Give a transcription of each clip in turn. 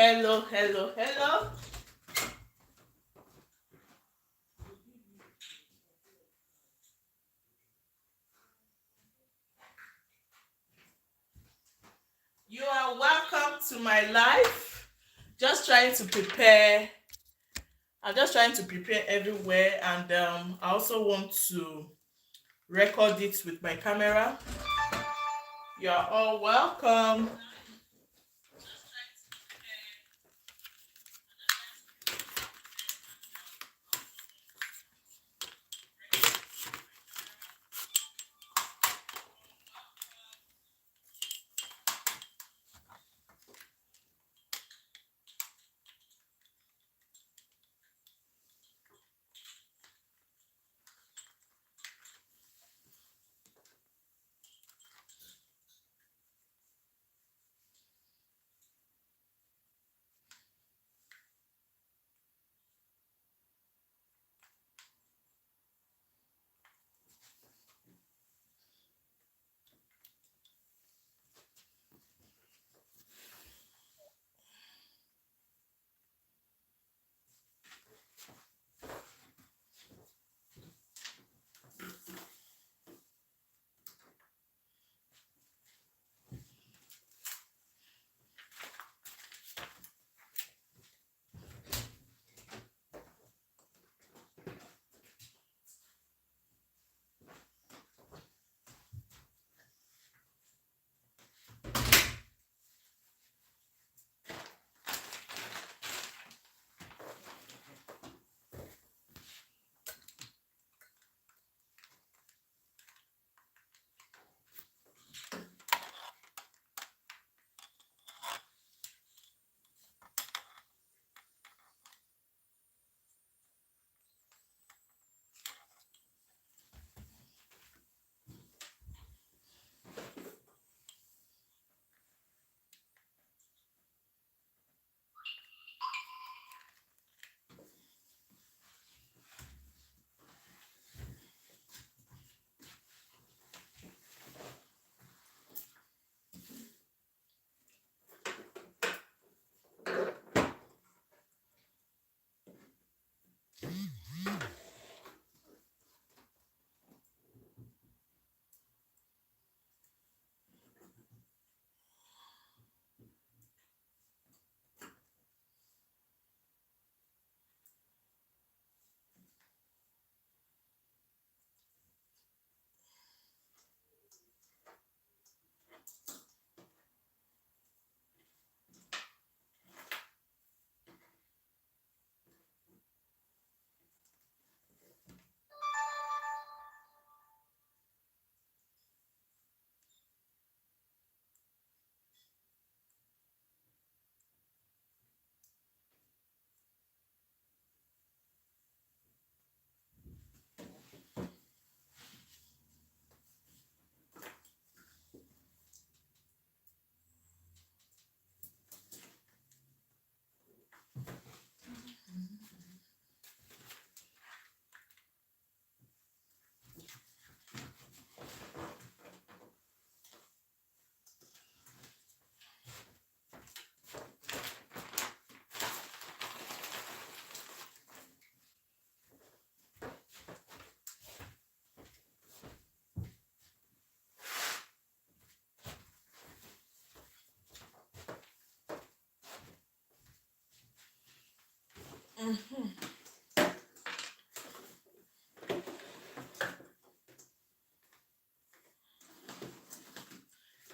Hello, hello, hello. You are welcome to my life. Just trying to prepare. I'm just trying to prepare everywhere, and I also want to record it with my camera. You are all welcome.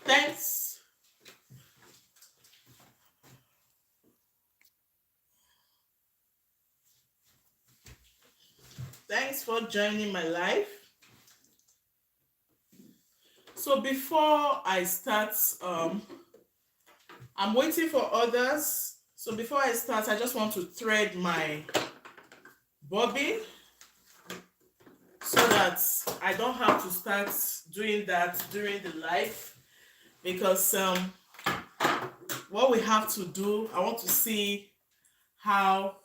Thanks. Thanks for joining my life. So before I start, I'm waiting for others. So before I start, I just want to thread my bobbin so that I don't have to start doing that during the live, because what we have to do, I want to see how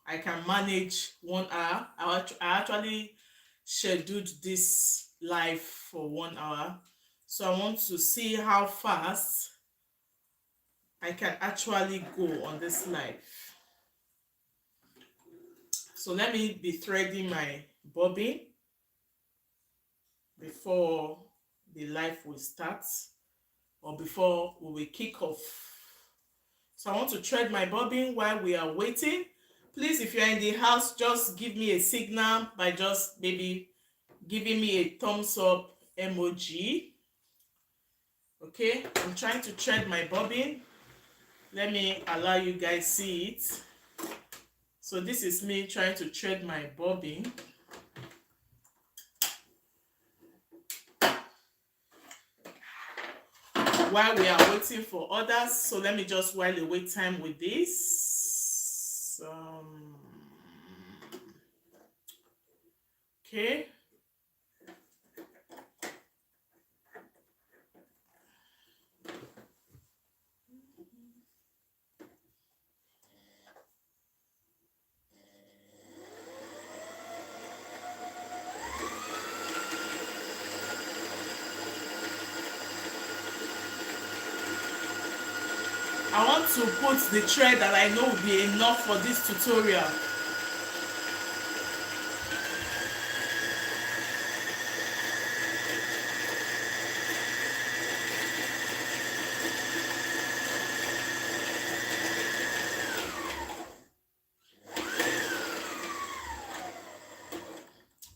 I can manage 1 hour. I actually scheduled this live for 1 hour, so I want to see how fast I can actually go on this live. So let me be threading my bobbin before the live will start, or before we will kick off. So I want to thread my bobbin while we are waiting. Please, if you're in the house, just give me a signal by just maybe giving me a thumbs up emoji. Okay, I'm trying to thread my bobbin. Let me allow you guys see it. So this is me trying to thread my bobbin. While we are waiting for others, so let me just while away time with this. Okay. I want to put the thread that I know will be enough for this tutorial.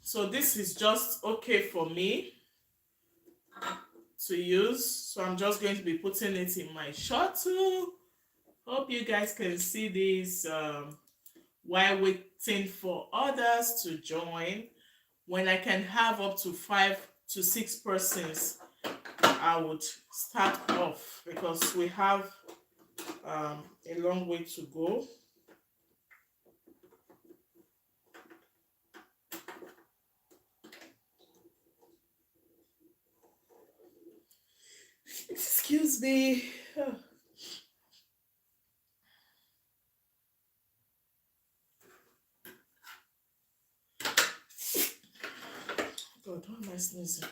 So this is just okay for me to use. So I'm just going to be putting it in my shuttle. Hope you guys can see this while waiting for others to join. When I can have up to 5 to 6 persons, I would start off because we have a long way to go. Excuse me. God, why am I sneezing?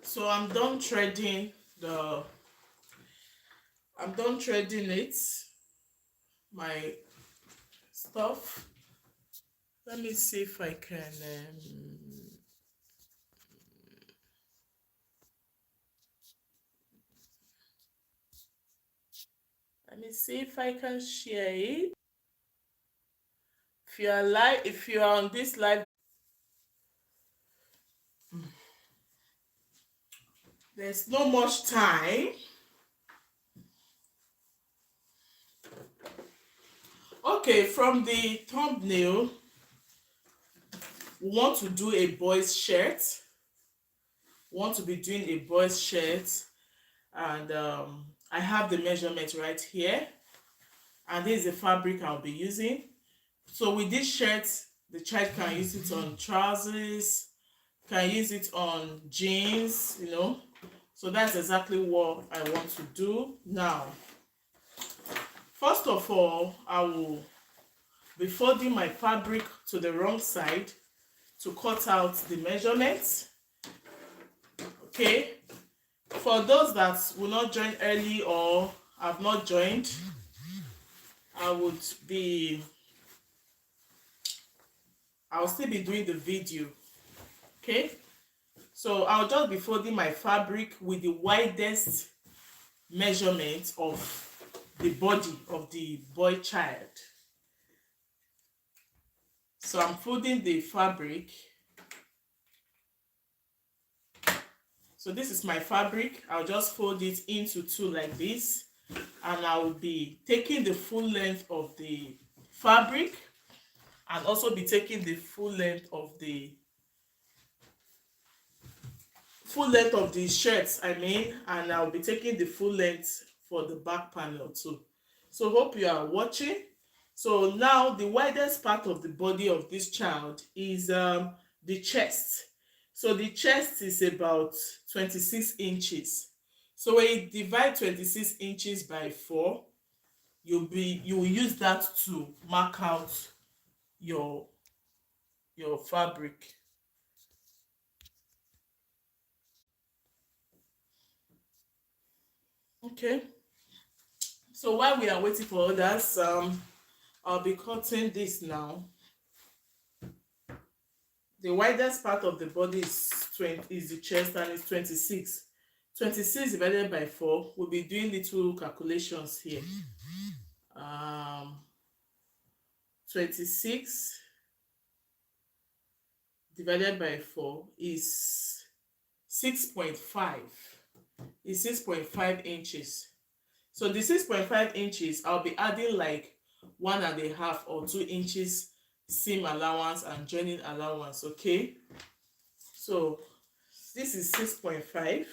So I'm done threading it, my stuff. Let me see if I can share it. If you are on this live, there's no much time. Okay, from the thumbnail, we want to do a boy's shirt. We want to be doing a boy's shirt, and I have the measurement right here, and this is the fabric I'll be using. So with this shirt, the child can use it on trousers, can use it on jeans, you know. So that's exactly what I want to do now. First of all, I will be folding my fabric to the wrong side to cut out the measurements. Okay, for those that will not join early or have not joined, I'll still be doing the video. Okay, so I'll just be folding my fabric with the widest measurement of the body of the boy child. So I'm folding the fabric. So this is my fabric. I'll just fold it into two like this, and I will be taking the full length of the fabric and also be taking the full length of the full length of the shirt, I mean, and I'll be taking the full length for the back panel too. So hope you are watching. So now the widest part of the body of this child is the chest. So the chest is about 26 inches. So when you divide 26 inches by 4, you will use that to mark out your fabric. Okay. So while we are waiting for others, I'll be cutting this now. The widest part of the body is 20, is the chest, and it's 26. 26 divided by 4. We'll be doing little calculations here. 26 divided by 4 is 6.5. Is 6.5 inches. So the 6.5 inches, I'll be adding like 1.5 or 2 inches seam allowance and joining allowance. Okay, so this is 6.5.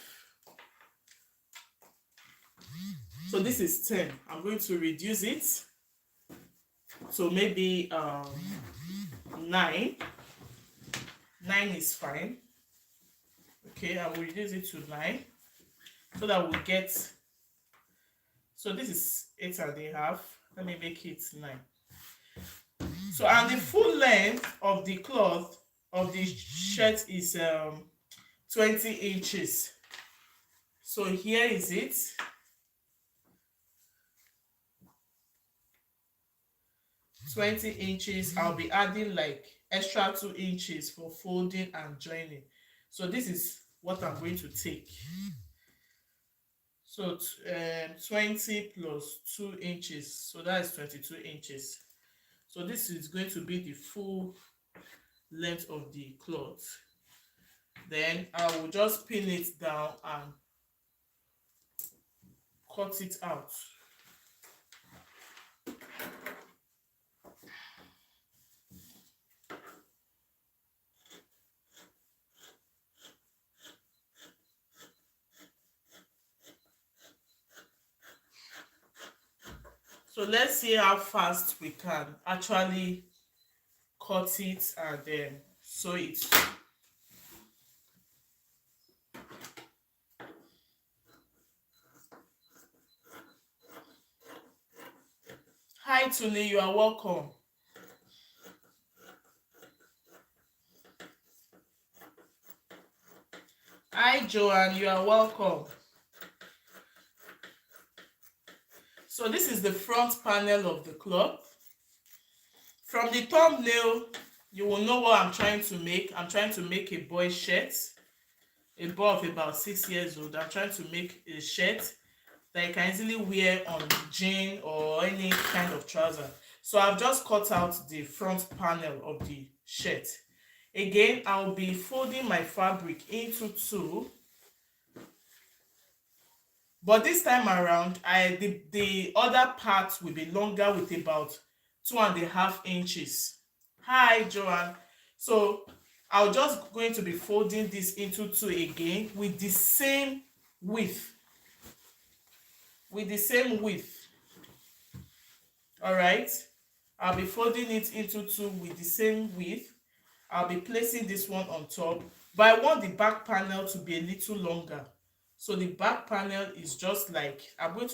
So this is 10. I'm going to reduce it, so maybe 9. 9 is fine. Okay, I will reduce it to 9 so that we get, so this is 8.5. Let me make it 9. So, and the full length of the cloth of the shirt is 20 inches. So here is it. $20. I'll be adding like extra 2 inches for folding and joining. So this is what I'm going to take. So 20 plus 2 inches, so that is 22 inches. So this is going to be the full length of the cloth. Then I will just pin it down and cut it out. So let's see how fast we can actually cut it and then sew it. Hi Tuni, you are welcome. Hi Joanne, you are welcome. So this is the front panel of the cloth. From the thumbnail, you will know what I'm trying to make. I'm trying to make a boy shirt, a boy of about 6 years old. I'm trying to make a shirt that you can easily wear on jean or any kind of trouser. So I've just cut out the front panel of the shirt. Again, I'll be folding my fabric into 2. But this time around, the other part will be longer with about 2.5 inches. Hi, Joanne. So I'm just going to be folding this into 2 again with the same width. All right. I'll be folding it into 2 with the same width. I'll be placing this one on top, but I want the back panel to be a little longer. So the back panel is just like, I'm going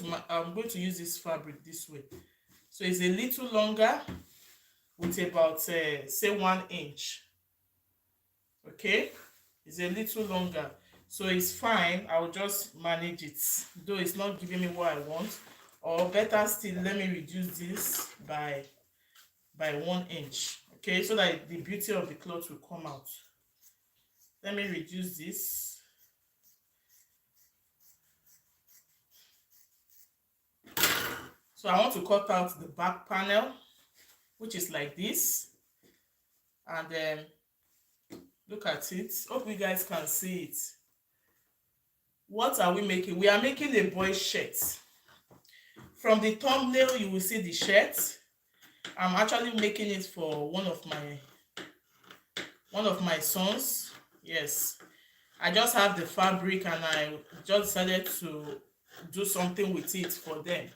to use this fabric this way. So it's a little longer with about say 1 inch. Okay, it's a little longer, so it's fine. I'll just manage it, though it's not giving me what I want. Or better still, let me reduce this by 1 inch. Okay, so that the beauty of the cloth will come out. Let me reduce this. So I want to cut out the back panel, which is like this, and then look at it. Hope you guys can see it. What are we making? We are making a boy shirt. From the thumbnail, you will see the shirt. I'm actually making it for one of my sons. Yes, I just have the fabric and I just decided to do something with it for them.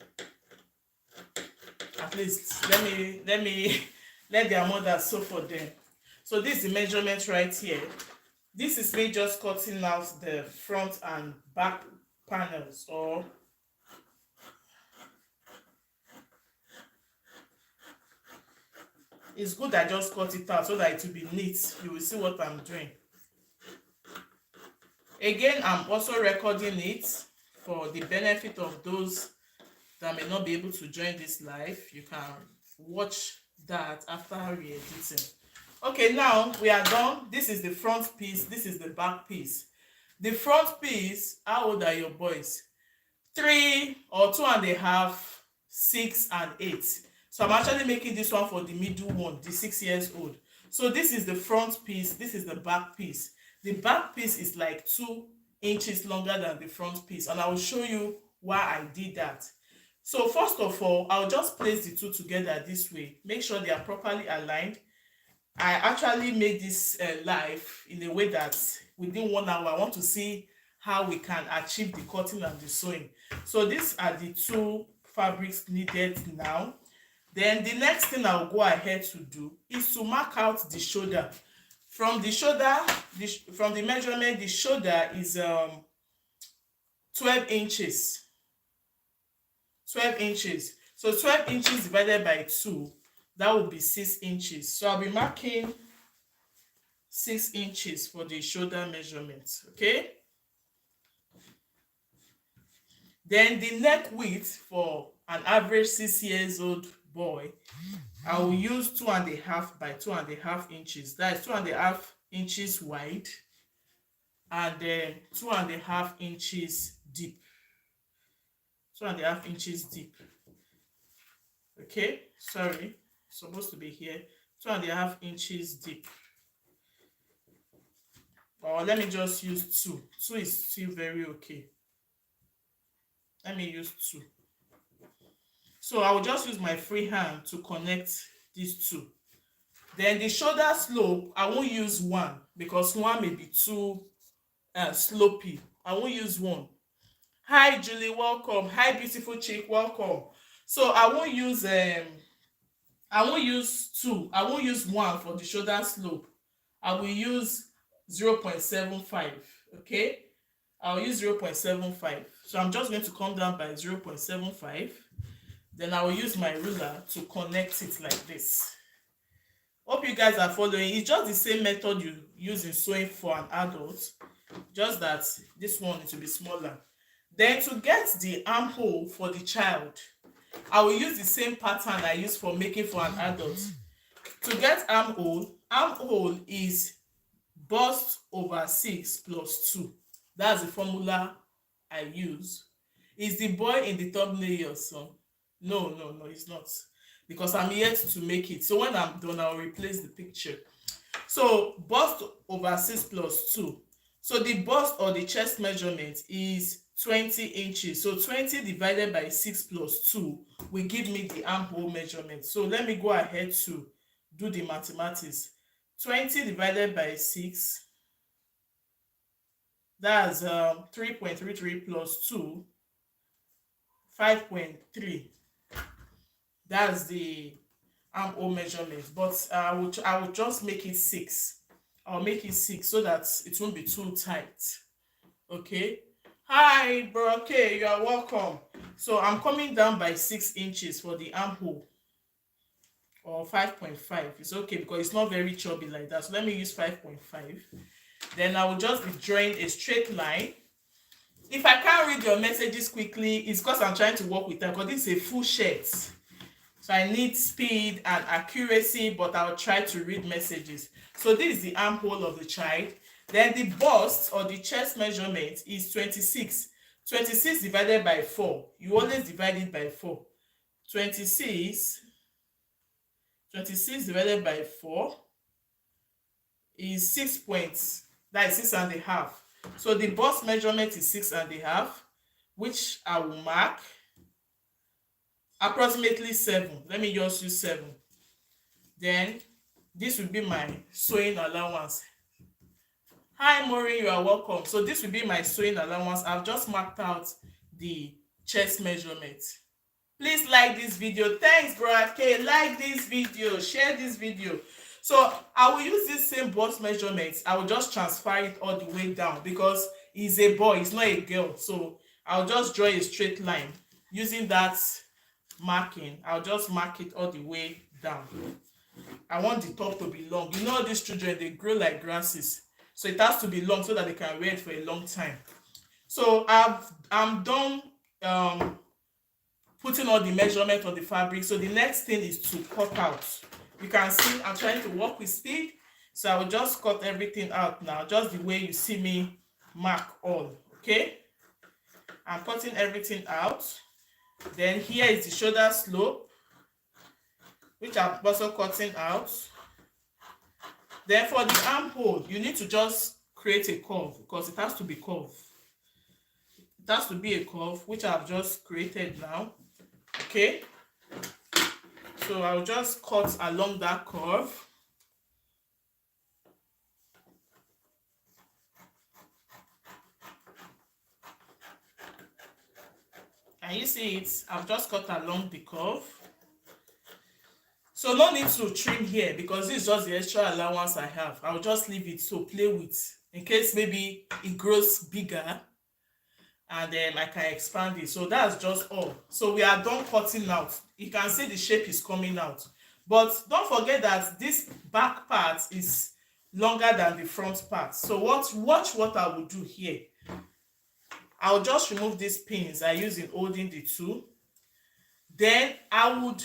At least let me let their mother sew for them. So this is the measurement right here. This is me just cutting out the front and back panels, or it's good I just cut it out so that it will be neat. You will see what I'm doing. Again, I'm also recording it for the benefit of those that may not be able to join this live. You can watch that after re-editing. Okay, now we are done. This is the front piece, this is the back piece. The front piece, how old are your boys? 3 or 2.5, 6 and 8. So I'm actually making this one for the middle one, the 6 years old. So this is the front piece, this is the back piece. The back piece is like 2 inches longer than the front piece, and I will show you why I did that. So first of all, I'll just place the two together this way. Make sure they are properly aligned. I actually made this live in a way that within 1 hour, I want to see how we can achieve the cutting and the sewing. So these are the two fabrics needed now. Then the next thing I'll go ahead to do is to mark out the shoulder. From the shoulder, from the measurement, the shoulder is 12 inches. 12 inches. So 12 inches divided by 2, that would be 6 inches. So I'll be marking 6 inches for the shoulder measurement. Okay. Then the neck width for an average 6 years old boy, I will use 2.5 by 2.5 inches. That is 2.5 inches wide and then 2.5 inches deep. 2.5 inches deep. Okay, sorry, it's supposed to be here. 2.5 inches deep. Or let me just use 2. 2 is still very okay. Let me use 2. So I will just use my free hand to connect these two. Then the shoulder slope, I won't use 1 because 1 may be too slopey. I won't use 1. Hi Julie, welcome. Hi beautiful chick, welcome. So I won't use 2. I won't use 1 for the shoulder slope. I will use 0.75. Okay, I'll use 0.75. So I'm just going to come down by 0.75. Then I will use my ruler to connect it like this. Hope you guys are following. It's just the same method you use in sewing for an adult, just that this one needs to be smaller. Then to get the armhole for the child, I will use the same pattern I use for making for an adult. To get armhole is bust over 6 plus 2. That's the formula I use. Is the boy in the thumbnail your son? No, it's not, because I'm yet to make it. So when I'm done, I'll replace the picture. So bust over 6 plus 2. So the bust or the chest measurement is 20 inches. So 20 divided by 6 plus 2 will give me the armhole measurement. So let me go ahead to do the mathematics. 20 divided by 6, that's 3.33 plus 2, 5.3. That's the armhole measurement. But I will just make it 6. I'll make it 6 so that it won't be too tight. Okay. Hi bro, okay, you are welcome. So I'm coming down by 6 inches for the armhole, or 5.5. It's okay because it's not very chubby like that. So let me use 5.5. Then I will just be drawing a straight line. If I can't read your messages quickly, it's because I'm trying to work with them, because this is a full shirt. So I need speed and accuracy, but I'll try to read messages. So this is the armhole of the child. Then the bust or the chest measurement is 26. 26 divided by 4. You always divide it by 4. 26 divided by 4 is 6 points. That is 6.5. So the bust measurement is 6.5, which I will mark approximately 7. Let me just use 7. Then this will be my sewing allowance. Hi Maureen, you are welcome. So this will be my sewing allowance. I've just marked out the chest measurement. Please like this video. Thanks, bro. Okay, like this video, share this video. So I will use this same bust measurement. I will just transfer it all the way down because he's a boy, he's not a girl. So I'll just draw a straight line using that marking. I'll just mark it all the way down. I want the top to be long. You know, these children, they grow like grasses, so it has to be long so that they can wear it for a long time. So I'm done putting all the measurement on the fabric. So the next thing is to cut out. You can see I'm trying to work with speed, so I will just cut everything out now, just the way you see me mark all. Okay, I'm cutting everything out. Then here is the shoulder slope, which I'm also cutting out. Then for the armhole, you need to just create a curve because it has to be curved. It has to be a curve, which I've just created now. Okay, so I'll just cut along that curve. And you see it, I've just cut along the curve. So no need to trim here because this is just the extra allowance I have. I'll just leave it to play with in case maybe it grows bigger and then I can expand it. So that's just all. So we are done cutting out. You can see the shape is coming out. But don't forget that this back part is longer than the front part. So watch what I will do here. I'll just remove these pins I use in holding the tool. Then I would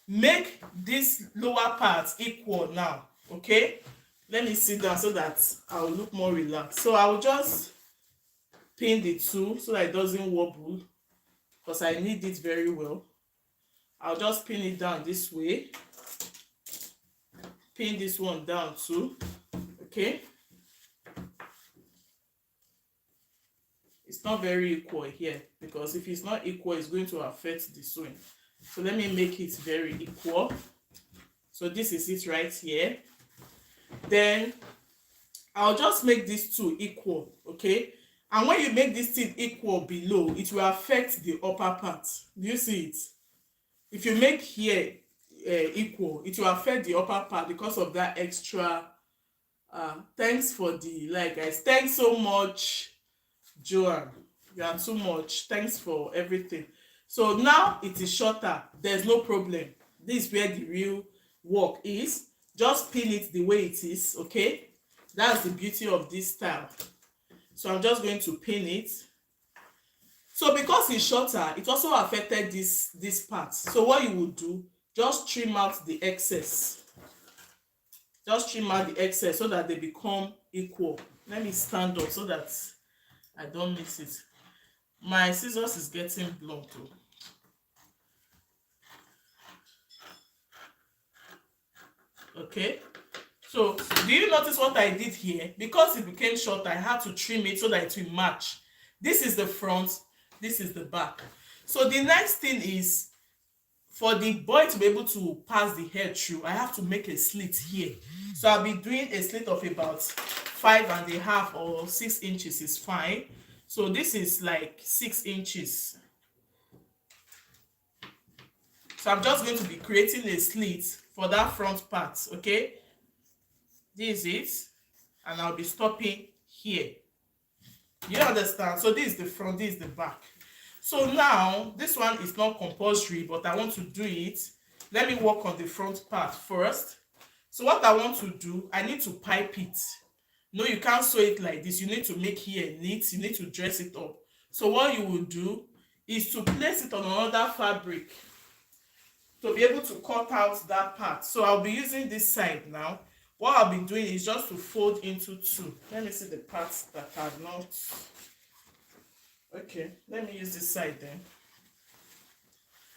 make this lower part equal now. Okay, let me sit down so that I'll look more relaxed. So I will just pin the tool so that it doesn't wobble because I need it very well. I'll just pin it down this way, pin this one down too. Okay, it's not very equal here because if it's not equal, it's going to affect the sewing. So let me make it very equal. So this is it right here. Then I'll just make these two equal. Okay, and when you make this thing equal below, it will affect the upper part. Do you see it? If you make here equal, it will affect the upper part because of that extra. Thanks for the like, guys. Thanks so much, Joanne. You are too much. Thanks for everything. So now it is shorter. There's no problem. This is where the real work is. Just pin it the way it is. Okay, that's the beauty of this style. So I'm just going to pin it. So because it's shorter, it also affected this part. So what you would do, just trim out the excess. Just trim out the excess so that they become equal. Let me stand up so that I don't miss it. My scissors is getting blunt too. Okay, so do you notice what I did here? Because it became short, I had to trim it so that it will match. This is the front, this is the back. So the next thing is for the boy to be able to pass the hair through, I have to make a slit here. So I'll be doing a slit of about 5.5 or 6 inches is fine. So this is like 6 inches. So I'm just going to be creating a slit for that front part. Okay, this is it, and I'll be stopping here. You understand? So this is the front, this is the back. So now this one is not compulsory, but I want to do it. Let me work on the front part first. So what I want to do, I need to pipe it. No, you can't sew it like this. You need to make here neat. You need to dress it up. So what you will do is to place it on another fabric to be able to cut out that part. So I'll be using this side now. What I'll be doing is just to fold into two. Let me see the parts that are not. Okay, let me use this side then.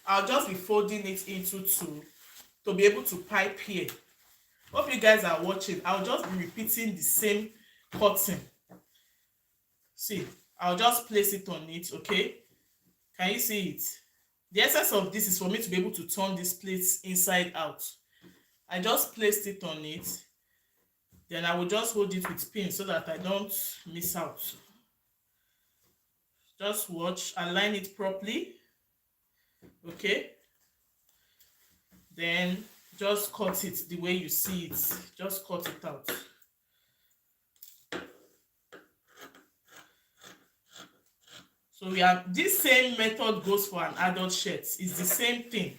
I'll just be folding it into two to be able to pipe here. Hope you guys are watching. I'll just be repeating the same cutting. See, I'll just place it on it. Okay, can you see it? The essence of this is for me to be able to turn this plate inside out. I just placed it on it. Then I will just hold it with pin so that I don't miss out. Just watch, align it properly. Okay, then just cut it the way you see it. Just cut it out. So we have this same method goes for an adult shirt. It's the same thing.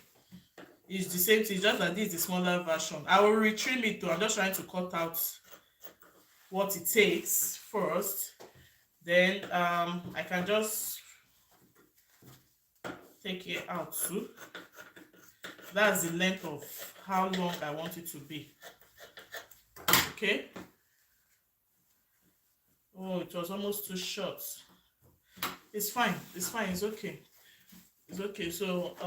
It's the same thing, just that this is the smaller version. I will retrim it though. I'm just trying to cut out what it takes first. Then I can just take it out too. That's the length of how long I want it to be. Okay. Oh, it was almost too short. It's fine. It's fine. It's okay. It's okay. So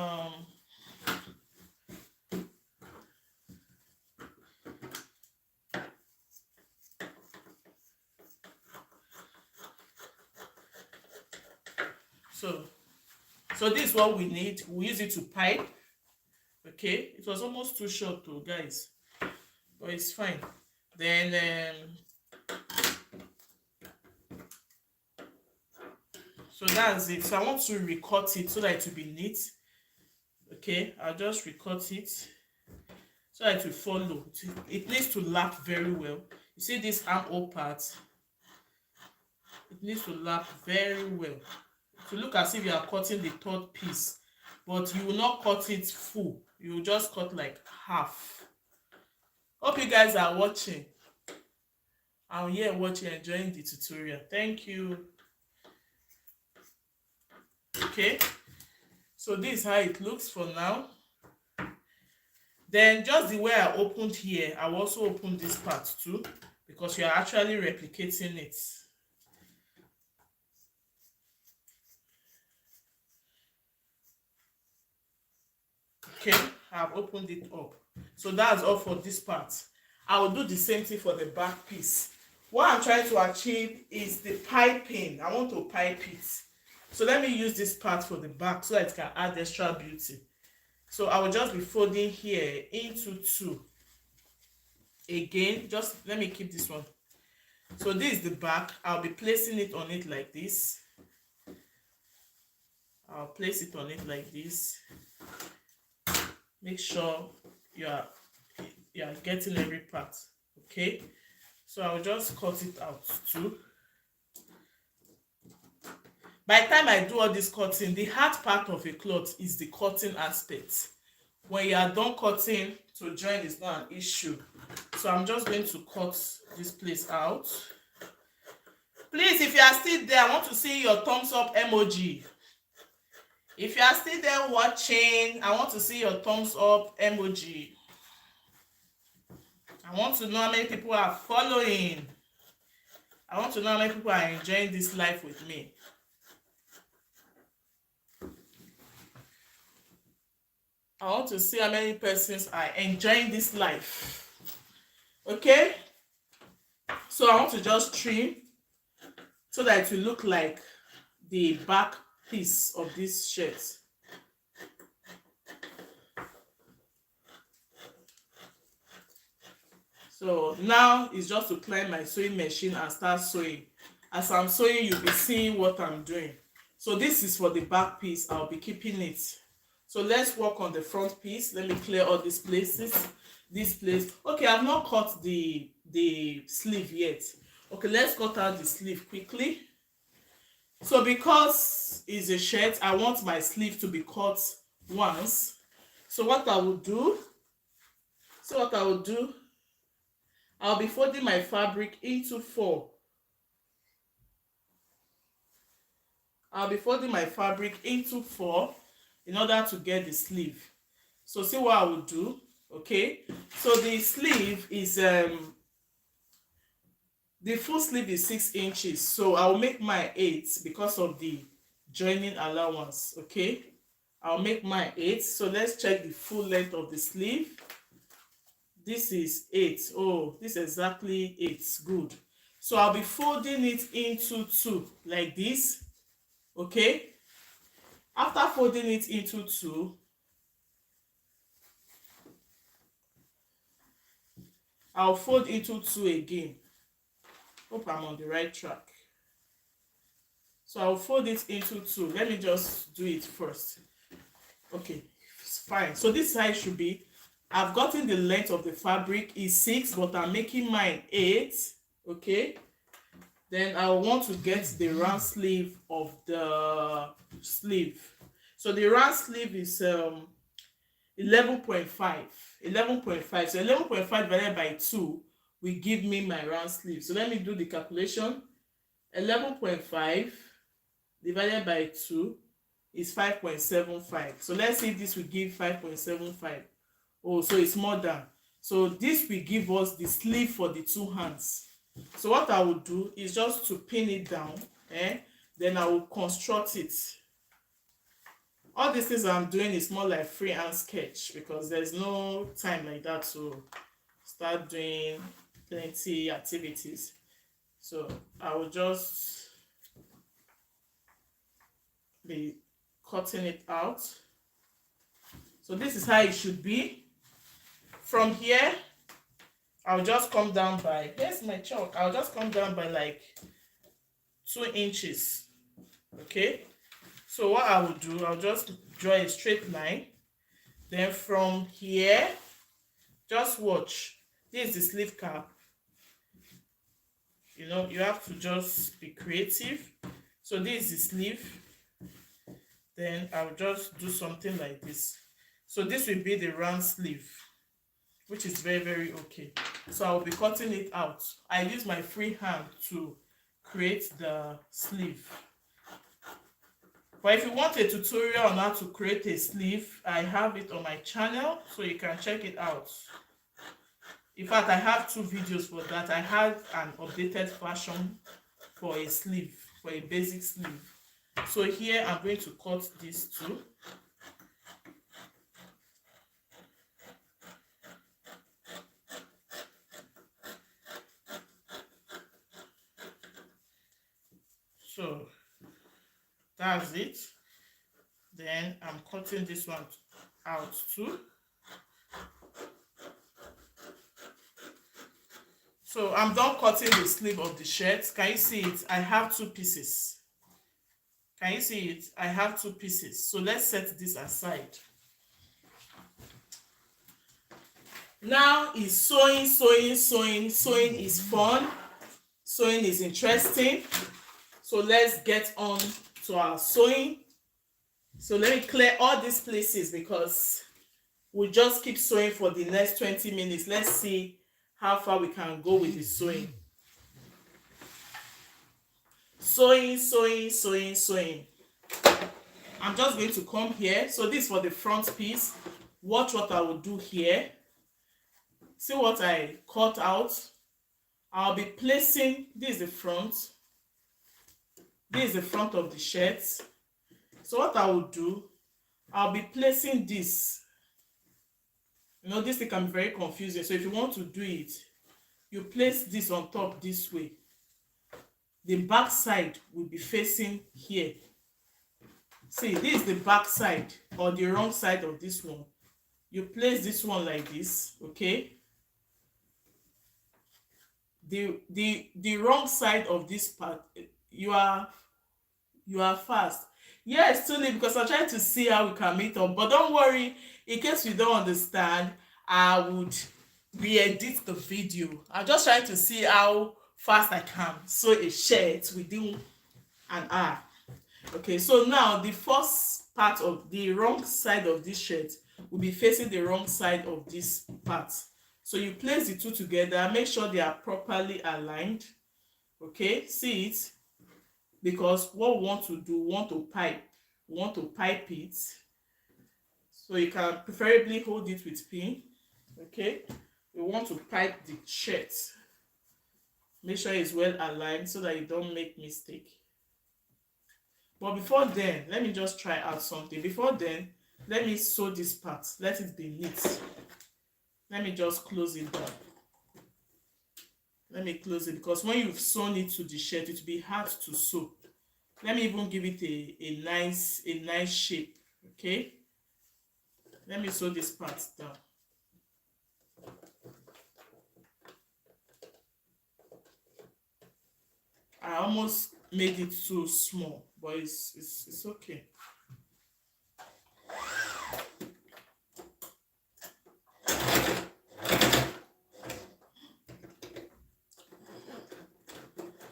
so this is what we need. We use it to pipe. Okay, it was almost too short though, guys, but it's fine. Then so that's it. So I want to recut it so that it will be neat. Okay, I'll just recut it so that it will follow. It needs to lap very well. You see this armhole part, it needs to lap very well to look as if you are cutting the third piece, but you will not cut it full. You will just cut like half. Hope you guys are watching. I'm here watching, enjoying the tutorial. Thank you. Okay, so this is how it looks for now. Then just the way I opened here, I will also open this part too, because you are actually replicating it. Okay, I've opened it up. So that's all for this part. I will do the same thing for the back piece. What I'm trying to achieve is the piping. I want to pipe it. So let me use this part for the back so that it can add extra beauty. So I will just be folding here into two. Again, just let me keep this one. So this is the back. I'll be placing it on it like this. I'll place it on it like this. Make sure you are getting every part. Okay, so I'll just cut it out too. By the time I do all this cutting, the hard part of a cloth is the cutting aspect. When you are done cutting, to join is not an issue. So I'm just going to cut this place out. Please, if you are still there, I want to see your thumbs up emoji. If you are still there watching, I want to see your thumbs up emoji. I want to know how many people are following. I want to know how many people are enjoying this life with me. I want to see how many persons are enjoying this life. Okay? So I want to just trim so that it will look like the back piece of this shirt. So now it's just to climb my sewing machine and start sewing. As I'm sewing, you'll be seeing what I'm doing. So this is for the back piece. I'll be keeping it. So let's work on the front piece. Let me clear all these places. This place. Okay, I've not cut the sleeve yet. Okay, let's cut out the sleeve quickly. So because it's a shirt, I want my sleeve to be cut once. So what I will do, I'll be folding my fabric into four. I'll be folding my fabric into four in order to get the sleeve. So see what I will do. Okay, so the sleeve is the full sleeve is 6 inches, so I'll make my 8 because of the joining allowance. Okay, I'll make my 8. So let's check the full length of the sleeve. This is 8. Oh, this is exactly 8. Good. So I'll be folding it into 2 like this. Okay, after folding it into 2, I'll fold into two again. Hope I'm on the right track. So I'll fold it into two. Let me just do it first. Okay, it's fine. So this size should be, I've gotten the length of the fabric is 6, but I'm making mine 8. Okay, then I want to get the round sleeve of the sleeve. So the round sleeve is 11.5. So 11.5 divided by 2 will give me my round sleeve. So let me do the calculation. 11.5 divided by 2 is 5.75. So let's see if this will give 5.75. Oh, so it's more than. So this will give us the sleeve for the two hands. So what I will do is just to pin it down, then I will construct it. All these things I'm doing is more like freehand sketch because there's no time like that to start doing plenty activities. So I will just be cutting it out. So this is how it should be. From here, I'll just come down by, here's my chalk, I'll just come down by like 2 inches. Okay, so what I will do, I'll just draw a straight line. Then from here, just watch, this is the sleeve cap. You know, you have to just be creative. So this is the sleeve. Then I'll just do something like this. So this will be the round sleeve, which is very, very okay. So I'll be cutting it out. I use my free hand to create the sleeve. But if you want a tutorial on how to create a sleeve, I have it on my channel, so you can check it out. In fact, I have 2 videos for that. I had an updated version for a sleeve, for a basic sleeve. So here I'm going to cut these 2. So that's it. Then I'm cutting this one out too. So I'm done cutting the sleeve of the shirt. Can you see it? I have 2 pieces. Can you see it? I have 2 pieces. So let's set this aside. Now is sewing. Sewing is fun. Sewing is interesting. So let's get on to our sewing. So let me clear all these places because we'll just keep sewing for the next 20 minutes. Let's see how far we can go with the sewing. Sewing. I'm just going to come here. So this is for the front piece. Watch what I will do here. See what I cut out. I'll be placing, this is the front. This is the front of the shirt. So what I will do, I'll be placing this. You know, this thing can be very confusing. So if you want to do it, you place this on top this way. The back side will be facing here. See, this is the back side or the wrong side of this one. You place this one like this, okay? The wrong side of this part, you are fast. Yes, totally, because I'm trying to see how we can meet up. But don't worry, in case you don't understand, I would re-edit the video. I'm just trying to see how fast I can sew a shirt within an hour. Okay, so now the first part of the wrong side of this shirt will be facing the wrong side of this part. So you place the 2 together, make sure they are properly aligned. Okay, see it? Because what we want to do, we want to pipe it. So you can preferably hold it with pin. Okay, we want to pipe the shirt. Make sure it's well aligned so that you don't make mistake. But before then, let me just try out something. Before then, let me sew this part. Let it be neat. Let me just close it down. Let me close it because when you've sewn it to the shirt, it will be hard to sew. Let me even give it a nice shape. Okay, let me sew this part down. I almost made it too small, but it's okay.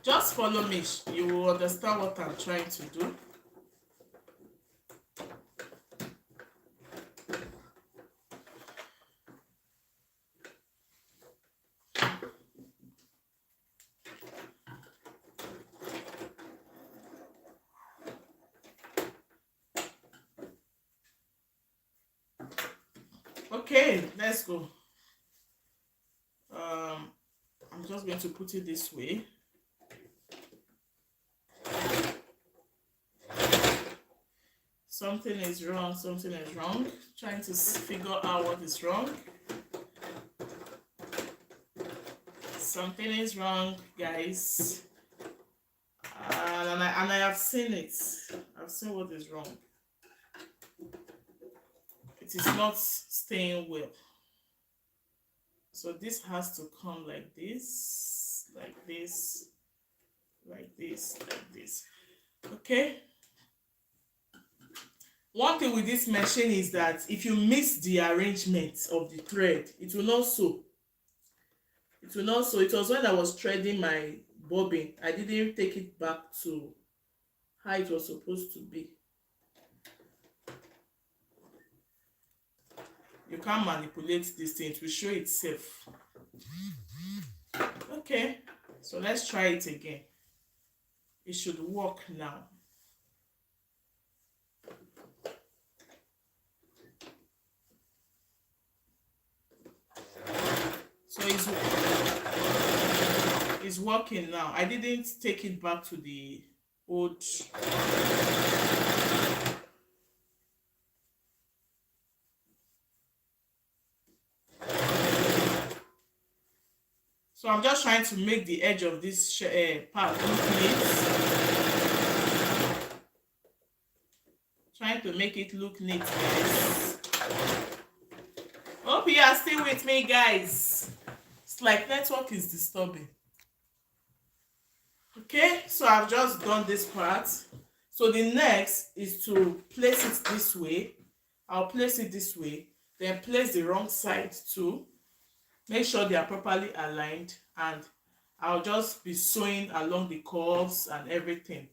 Just follow me. You will understand what I'm trying to do. Okay, let's go. I'm just going to put it this way. Something is wrong, something is wrong. Trying to figure out what is wrong. Something is wrong, guys. And I have seen it. I've seen what is wrong. It is not staying well. So this has to come like this, like this, like this, like this. Okay? One thing with this machine is that if you miss the arrangement of the thread, it will not sew. It will not sew. It was when I was threading my bobbin, I didn't take it back to how it was supposed to be. You can't manipulate this thing, it will show itself. Okay, so let's try it again. It should work now. So it's working now. I didn't take it back to the old. So I'm just trying to make the edge of this part look neat. Trying to make it look neat, guys. Hope you are still with me, guys. It's like network is disturbing. Okay, so I've just done this part. So the next is to place it this way. I'll place it this way, then place the wrong side too. Make sure they are properly aligned, and I'll just be sewing along the curves and everything.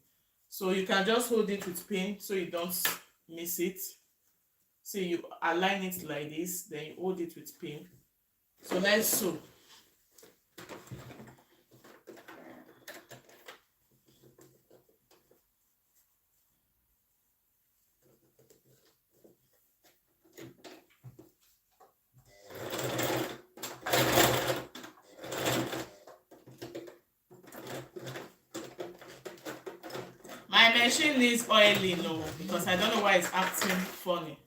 So you can just hold it with pin so you don't miss it. So you align it like this, then you hold it with pin. So let's sew. My machine needs oiling, no, because I don't know why it's acting funny.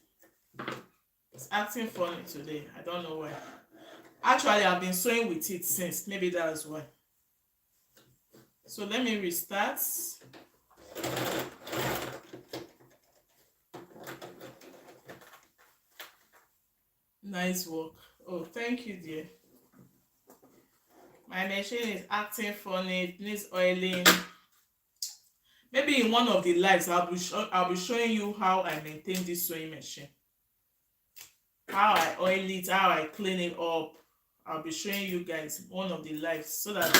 It's acting funny today. I don't know why. Actually, I've been sewing with it since. Maybe that's why. So let me restart. Nice work. Oh, thank you, dear. My machine is acting funny. It needs oiling. Maybe in one of the lives, I'll be showing you how I maintain this sewing machine. How I oil it, how I clean it up. I'll be showing you guys one of the lives so that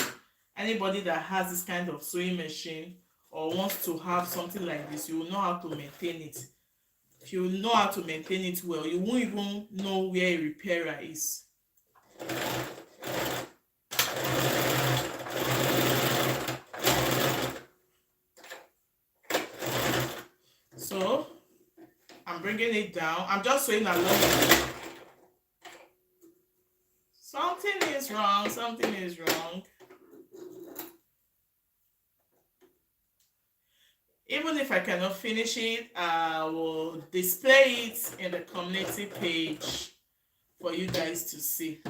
anybody that has this kind of sewing machine or wants to have something like this, you will know how to maintain it. If you know how to maintain it well, you won't even know where a repairer is. So I'm bringing it down. I'm just sewing along. Something is wrong. Something is wrong. Even if I cannot finish it, I will display it in the community page for you guys to see.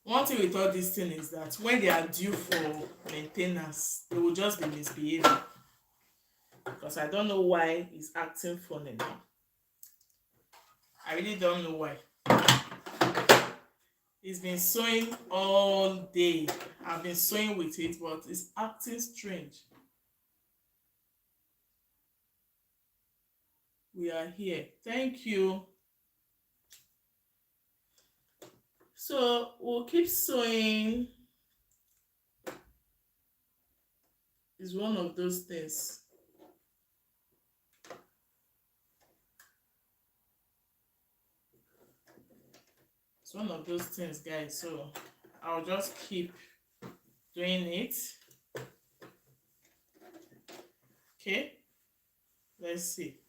One thing with all these things is that when they are due for maintenance, they will just be misbehaving. Because I don't know why it's acting funny now. I really don't know why. It's been sewing all day. I've been sewing with it, but it's acting strange. We are here. Thank you. So we'll keep sewing. It's one of those things. It's one of those things, guys. So I'll just keep doing it. Okay, let's see.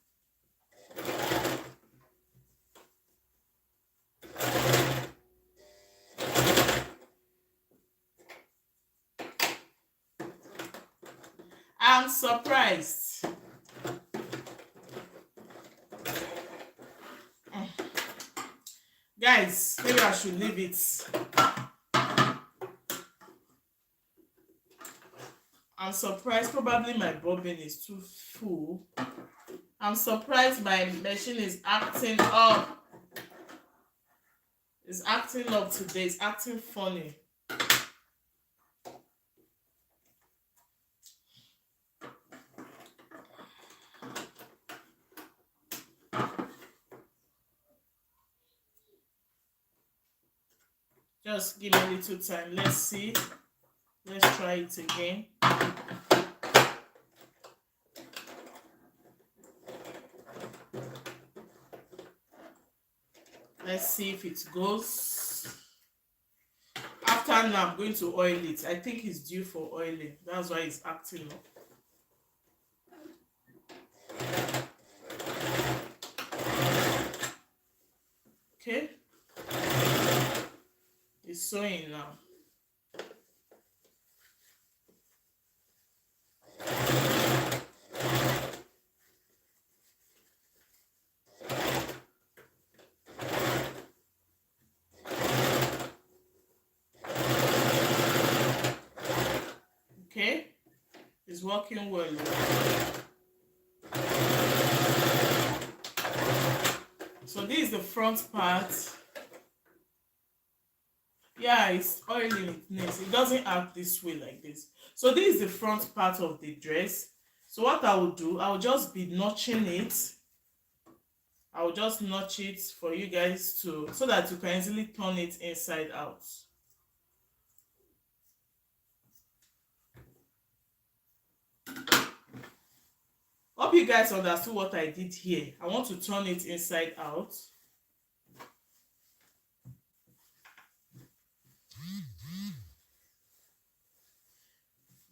I'm surprised. Guys, maybe I should leave it. I'm surprised. Probably my bobbin is too full. I'm surprised my machine is acting up. It's acting up today. It's acting funny. Just give me a little time. Let's see. Let's try it again. Let's see if it goes. After now, I'm going to oil it. I think it's due for oiling. That's why it's acting up. Okay. It's sewing now. Okay, it's working well. So this is the front part. Yeah, it's oiling it next. It doesn't act this way like this. So this is the front part of the dress. So what I will do, I will just be notching it. I will just notch it for you guys to, so that you can easily turn it inside out. Hope you guys understood what I did here. I want to turn it inside out.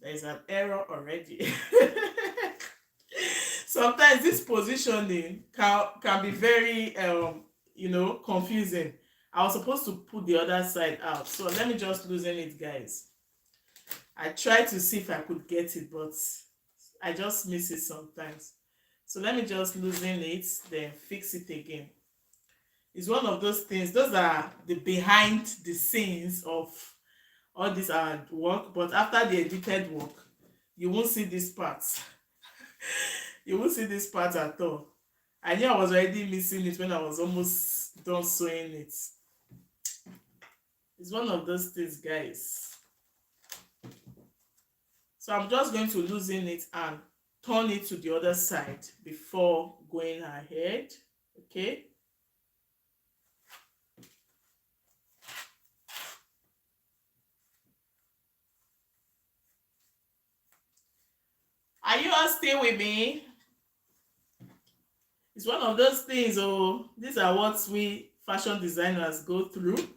There's an error already. Sometimes this positioning can be very confusing. I was supposed to put the other side out, so let me just loosen it, guys. I tried to see if I could get it, but I just miss it sometimes. So let me just loosen it, then fix it again. It's one of those things. Those are the behind the scenes of all this work, but after the edited work, you won't see this part. You won't see this part at all. I knew I was already missing it when I was almost done sewing it. It's one of those things, guys. So I'm just going to loosen it and turn it to the other side before going ahead. Okay. Are you all still with me? It's one of those things. Oh, these are what we fashion designers go through.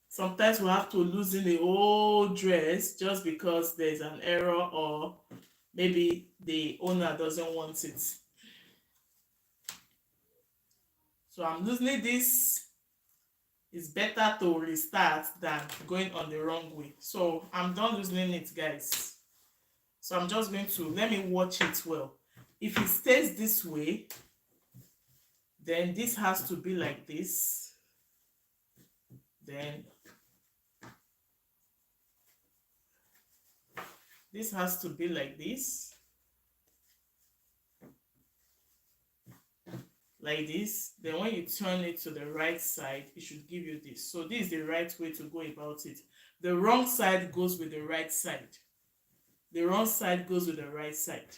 Sometimes we have to loosen the whole dress just because there's an error, or maybe the owner doesn't want it. So I'm loosening this. It's better to restart than going on the wrong way. So I'm done loosening it, guys. So I'm just going to, let me watch it well. If it stays this way, then this has to be like this. Then this has to be like this. like this. Then when you turn it to the right side, it should give you this. So this is the right way to go about it. The wrong side goes with the right side. The wrong side goes with the right side.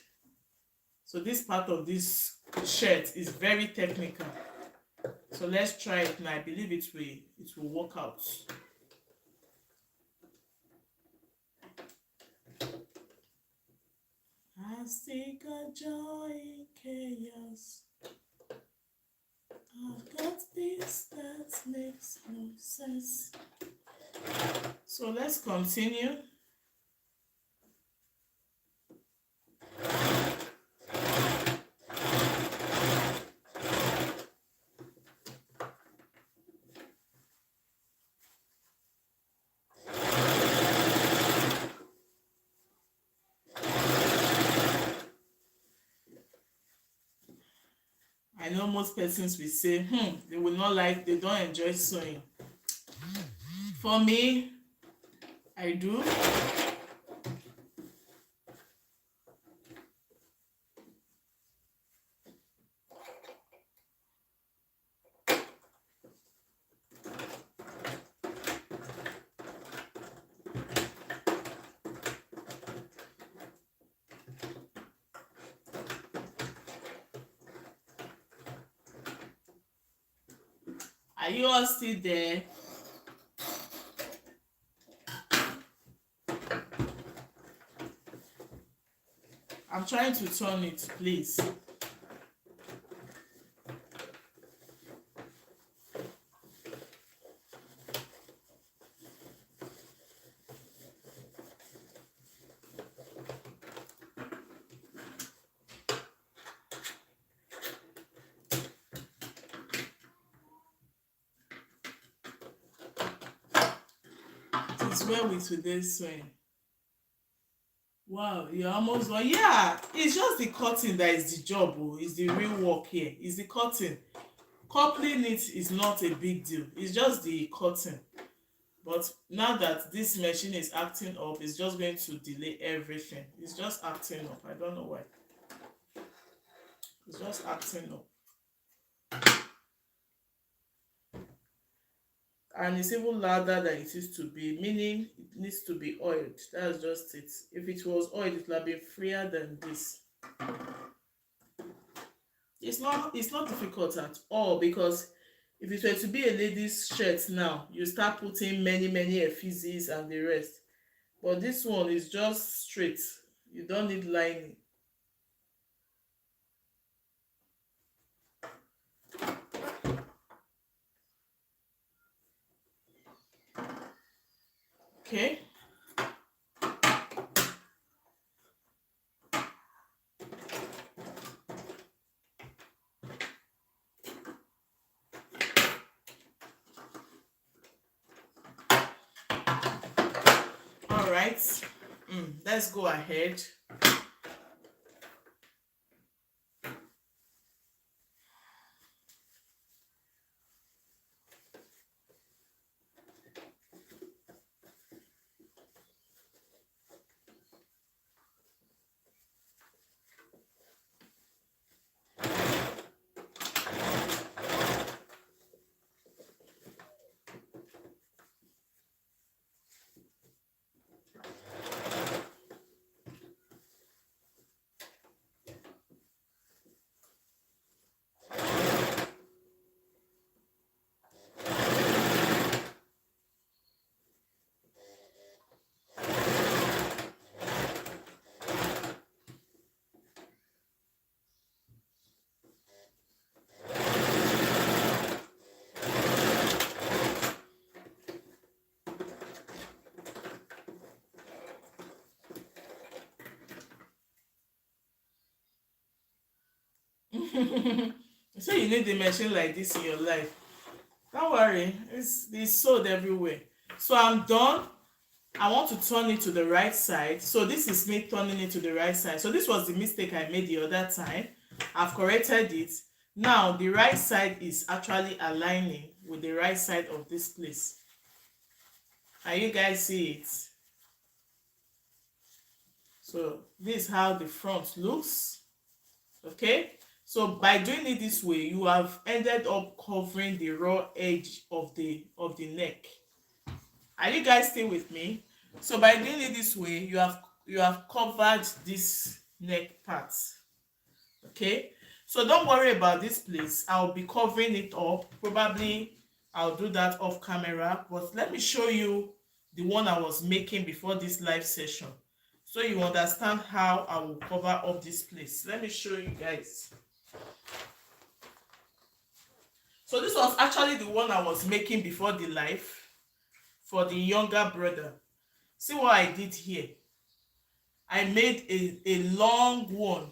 So this part of this shirt is very technical. So let's try it now. I believe it will work out. I seek a joy in chaos. I've got this that makes no sense. So let's continue. I know most persons will say, they will not like, they don't enjoy sewing. For me, I do. Are you all still there? I'm trying to turn it, please. It's well with today's swing. Wow, you're almost done. Yeah, it's just the cutting that is the job. Oh, it's the real work here. It's the cutting. Coupling it is not a big deal. It's just the cutting. But now that this machine is acting up, it's just going to delay everything. It's just acting up. I don't know why. It's just acting up. And it's even louder than it used to be, meaning it needs to be oiled. That's just it. If it was oiled, it would have been freer than this. It's not difficult at all, because if it were to be a lady's shirt now, you start putting many effigies and the rest. But this one is just straight. You don't need lining. Okay. All right. Let's go ahead. So you need a machine like this in your life. Don't worry, it's sold everywhere. So I'm done. I want to turn it to the right side. So this is me turning it to the right side. So this was the mistake I made the other time. I've corrected it. Now the right side is actually aligning with the right side of this place. Can you guys see it? So this is how the front looks. Okay, So by doing it this way, you have ended up covering the raw edge of the neck. Are you guys still with me? So by doing it this way, you have covered this neck part. Okay, so don't worry about this place. I'll be covering it up. Probably I'll do that off camera, but let me show you the one I was making before this live session, so you understand how I will cover up this place. Let me show you guys. So this was actually the one I was making before the live for the younger brother. See what I did here? I made a long one,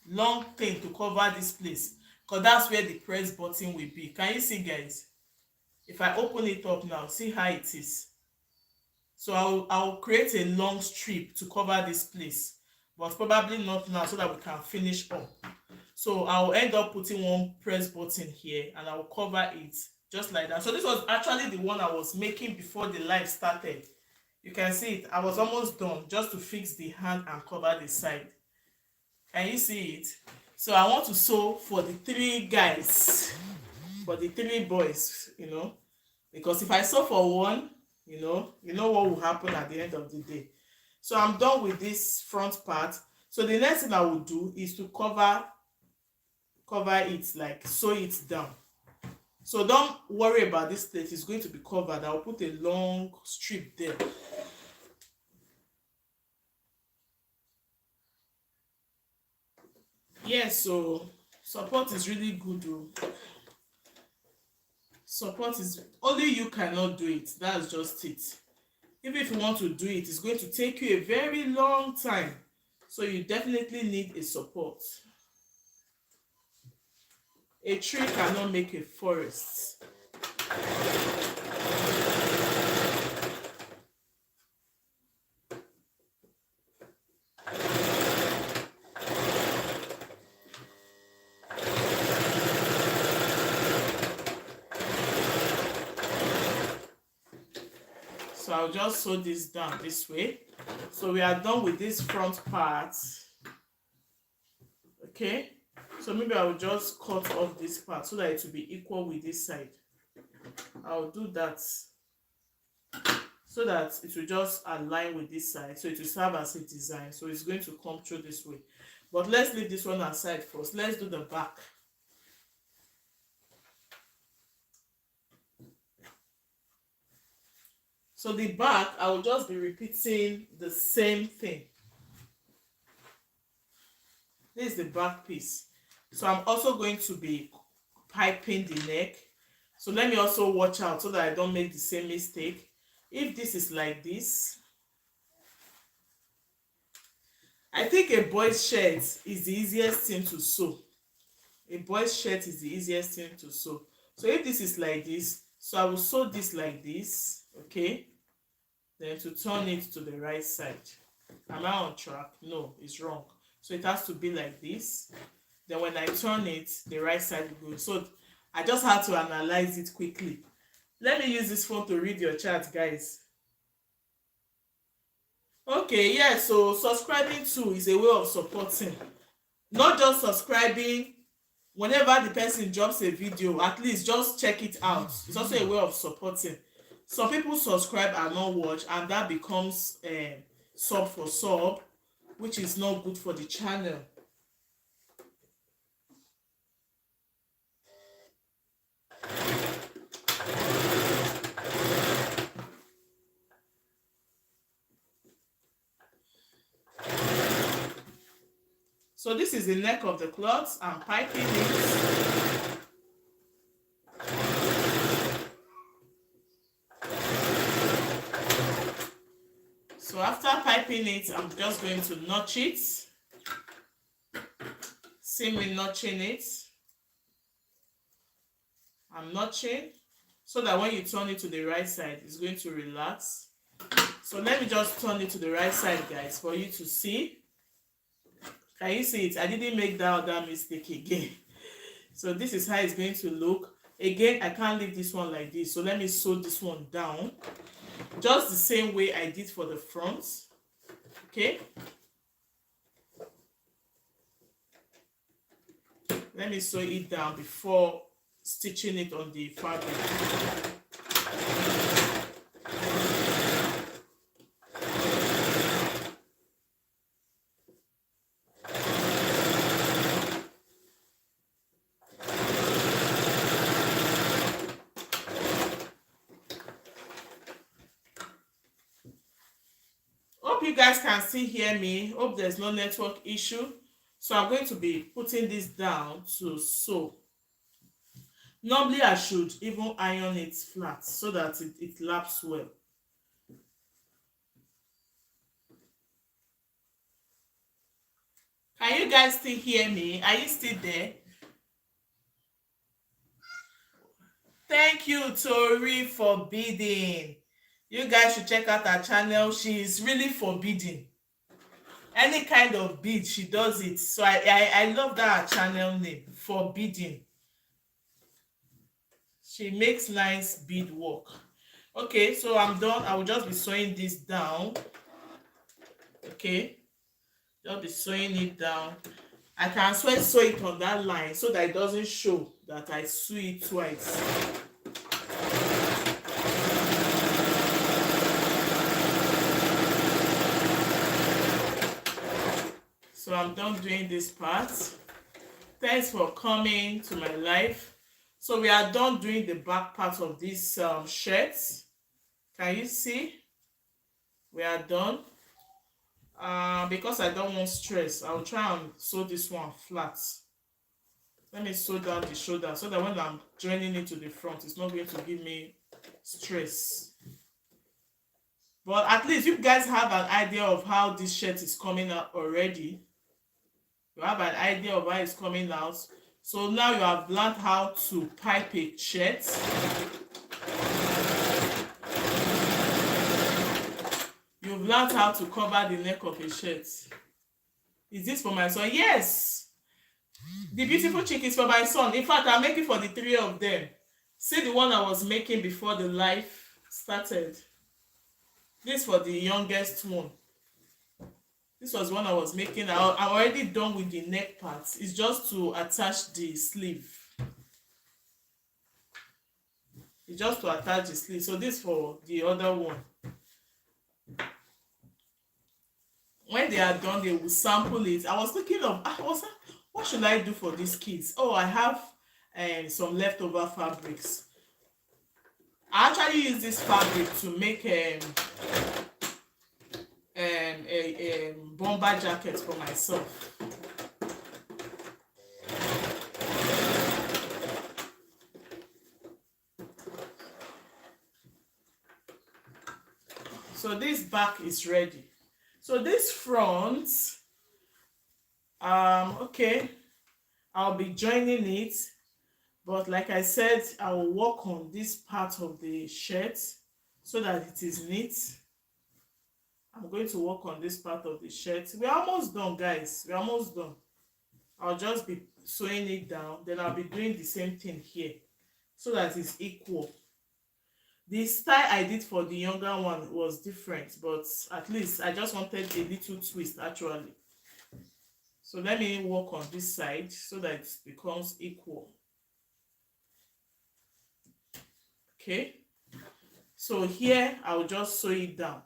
long thing to cover this place, because that's where the press button will be. Can you see, guys? If I open it up now, see how it is. So I'll create a long strip to cover this place, but probably not now, so that we can finish up. So I'll end up putting one press button here and I'll cover it just like that. So this was actually the one I was making before the live started. You can see it. I was almost done, just to fix the hand and cover the side. Can you see it? So I want to sew for the 3 guys, for the 3 boys, because if I sew for one, you know what will happen at the end of the day. So I'm done with this front part. So the next thing I will do is to cover it, like sew it down. So don't worry about this place, it's going to be covered. I'll put a long strip there. Yes, so support is really good though. Support is, only you cannot do it, that's just it. Even if you want to do it, it's going to take you a very long time, so you definitely need a support. A tree cannot make a forest. So I'll just sew this down this way. So we are done with this front part. Okay, so maybe I will just cut off this part so that it will be equal with this side. I'll do that so that it will just align with this side, so it will serve as a design. So it's going to come through this way. But let's leave this one aside first. Let's do the back. So the back, I will just be repeating the same thing. This is the back piece. So I'm also going to be piping the neck. So let me also watch out so that I don't make the same mistake. If this is like this, I think a boy's shirt is the easiest thing to sew. A boy's shirt is the easiest thing to sew. So if this is like this, so I will sew this like this, okay? Then to turn it to the right side. Am I on track? No, it's wrong. So it has to be like this. Then when I turn it, the right side will go. So I just had to analyze it quickly. Let me use this phone to read your chat, guys. Okay, yeah, so subscribing too is a way of supporting. Not just subscribing. Whenever the person drops a video, at least just check it out. It's also a way of supporting. Some people subscribe and not watch, and that becomes sub for sub, which is not good for the channel. So this is the neck of the cloth. I'm piping it. So after piping it, I'm just going to notch it. See me notching it. I'm notching so that when you turn it to the right side, it's going to relax. So let me just turn it to the right side, guys, for you to see. Can you see it? I didn't make that other mistake again. So this is how it's going to look. Again, I can't leave this one like this. So let me sew this one down. Just the same way I did for the front. Okay. Let me sew it down before stitching it on the fabric. Hope you guys can still hear me. Hope there's no network issue. So I'm going to be putting this down to sew. Normally I should even iron it flat so that it laps well. Can you guys still hear me? Are you still there? Thank you, Tori, for bidding. You guys should check out her channel. She is really forbidding. Any kind of bead, she does it. So I love that her channel name, Forbidding. She makes nice bead work. Okay, so I'm done. I will just be sewing this down. Okay, just be sewing it down. I can as well sew it on that line so that it doesn't show that I sew it twice. So I'm done doing this part. Thanks for coming to my live. So we are done doing the back part of this shirt. Can you see? We are done. Because I don't want stress, I'll try and sew this one flat. Let me sew down the shoulder so that when I'm joining it to the front, it's not going to give me stress. But at least you guys have an idea of how this shirt is coming out already. You have an idea of how it's coming out. So now you have learned how to pipe a shirt. You've learned how to cover the neck of a shirt. Is this for my son? Yes. The beautiful chick is for my son. In fact, I'm making for the three of them. See the one I was making before the live started. This for the youngest one. This was one I was making. I'm already done with the neck part. It's just to attach the sleeve. It's just to attach the sleeve. So this for the other one. When they are done, they will sample it. I was thinking of what should I do for these kids? Oh, I have some leftover fabrics. I actually use this fabric to make a bomber jacket for myself. So this back is ready. So this front, okay, I'll be joining it, but like I said, I will work on this part of the shirt so that it is neat. I'm going to work on this part of the shirt. We're almost done, guys. We're almost done. I'll just be sewing it down, then I'll be doing the same thing here so that it's equal. The style I did for the younger one was different, but at least I just wanted a little twist actually. So let me work on this side so that it becomes equal. Okay, so here I'll just sew it down.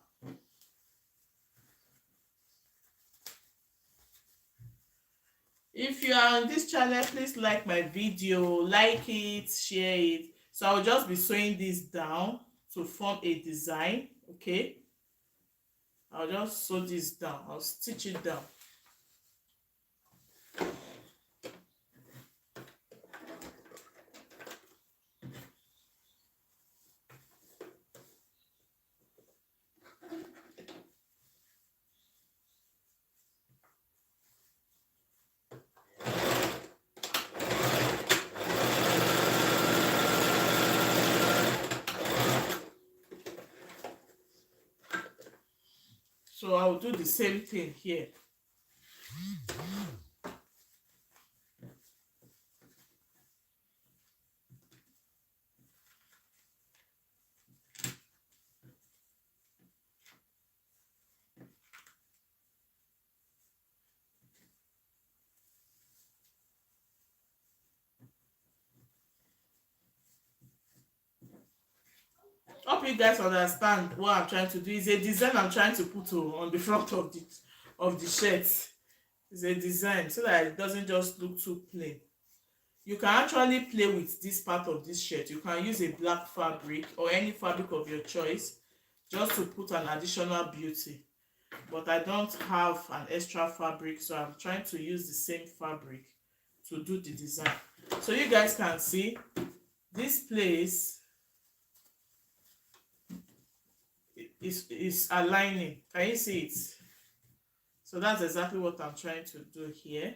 If you are on this channel, please like my video, like it, share it. So I'll just be sewing this down to form a design. Okay, I'll just sew this down. I'll stitch it down. So I'll do the same thing here. Hope you guys understand what I'm trying to do. It's a design I'm trying to put on the front of the shirt. It's a design so that it doesn't just look too plain. You can actually play with this part of this shirt. You can use a black fabric or any fabric of your choice just to put an additional beauty. But I don't have an extra fabric, so I'm trying to use the same fabric to do the design. So you guys can see this place is aligning. Can you see it? So that's exactly what I'm trying to do here.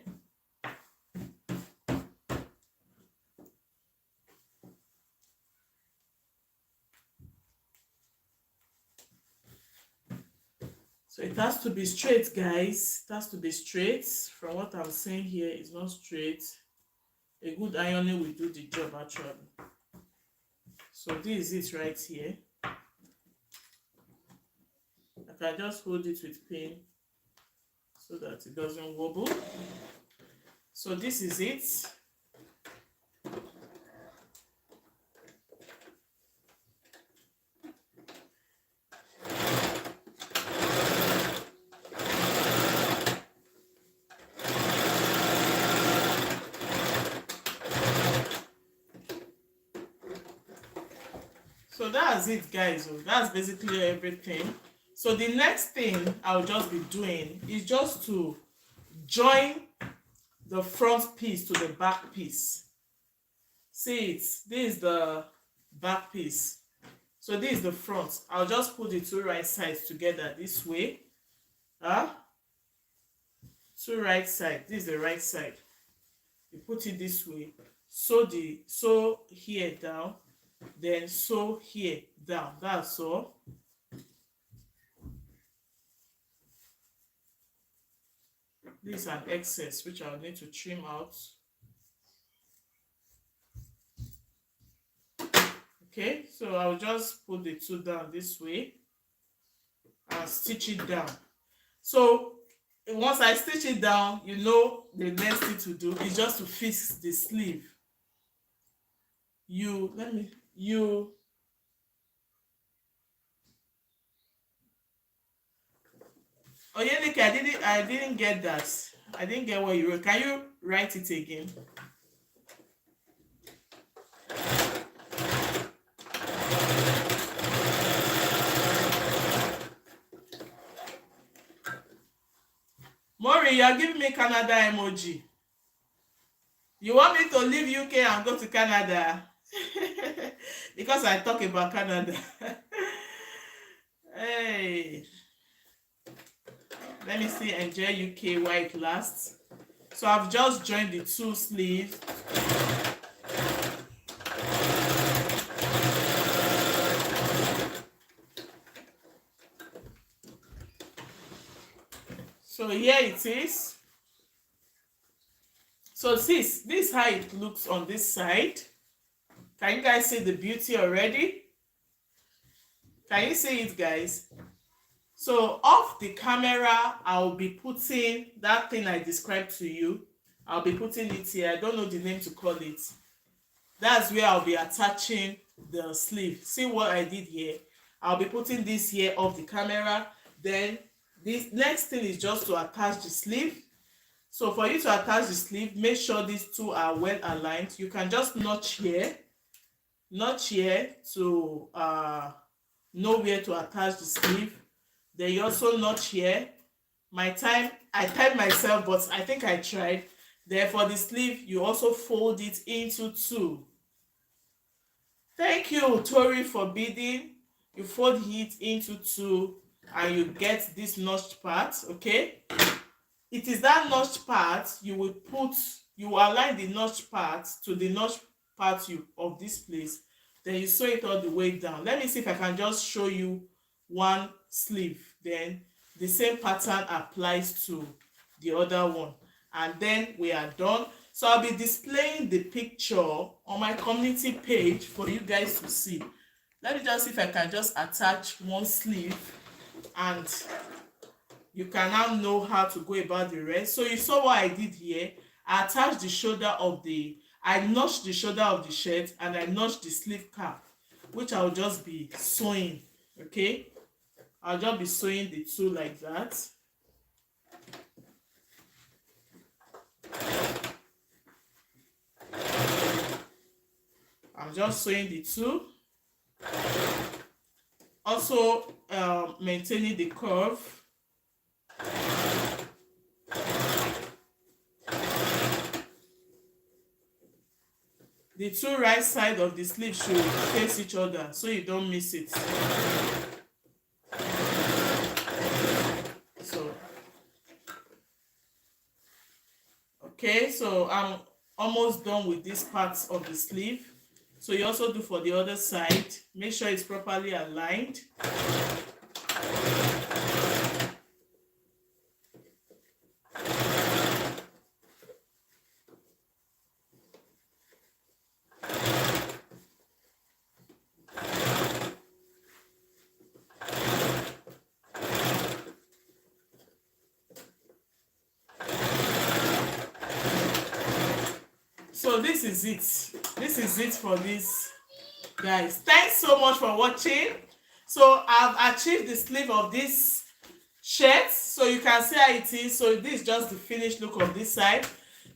So it has to be straight, guys. It has to be straight. From what I'm saying here, it's not straight. A good ironing will do the job actually. So this is it right here. I can just hold it with pin so that it doesn't wobble. So this is it. So that's it, guys. That's basically everything. So the next thing I'll just be doing is just to join the front piece to the back piece. See it? This is the back piece. So this is the front. I'll just put the two right sides together this way. Two right sides. This is the right side. You put it this way. Sew here down. Then sew here down. That's all. This is an excess which I'll need to trim out. Okay, so I'll just put the two down this way and stitch it down. So once I stitch it down, you know the next thing to do is just to fix the sleeve. Oh, Yenike, I didn't get that. I didn't get what you wrote. Can you write it again? Mori, you are giving me Canada emoji. You want me to leave UK and go to Canada? Because I talk about Canada. Hey. Let me see, enjoy UK while it lasts. So I've just joined the two sleeves. So here it is. So this is how it looks on this side. Can you guys see the beauty already? Can you see it, guys? So off the camera, I'll be putting that thing I described to you. I'll be putting it here. I don't know the name to call it. That's where I'll be attaching the sleeve. See what I did here? I'll be putting this here off the camera. Then this next thing is just to attach the sleeve. So for you to attach the sleeve, make sure these two are well aligned. You can just notch here to know where to attach the sleeve. Then you also notch here. I timed myself, but I think I tried. Then for the sleeve, you also fold it into two. Thank you, Tori, for bidding. You fold it into two and you get this notched part, okay? It is that notched part you will align the notched part to the notched part of this place. Then you sew it all the way down. Let me see if I can just show you one sleeve. Then the same pattern applies to the other one. And then we are done. So I'll be displaying the picture on my community page for you guys to see. Let me just see if I can just attach one sleeve and you can now know how to go about the rest. So you saw what I did here. I attached the shoulder I notched the shoulder of the shirt and I notched the sleeve cap. which I'll just be sewing. Okay, I'll just be sewing the two like that. I'm just sewing the two, also maintaining the curve. The two right side of the sleeve should face each other so you don't miss it. So, okay, so I'm almost done with this part of the sleeve. So you also do for the other side. Make sure it's properly aligned. So this is it. This is it for this, guys. Thanks so much for watching. So I've achieved the sleeve of this shirt, so you can see how it is. So this is just the finished look of this side.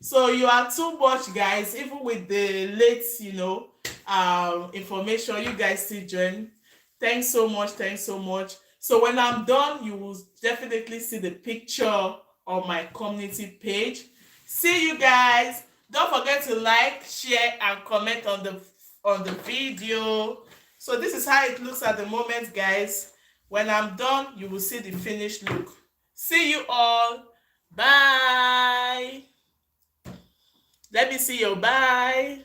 So you are too much, guys. Even with the late information, you guys still join. Thanks so much. Thanks so much. So when I'm done, you will definitely see the picture on my community page. See you guys. Don't forget to like, share, and comment on the video. So this is how it looks at the moment, guys. When I'm done, you will see the finished look. See you all. Bye. Let me see your bye.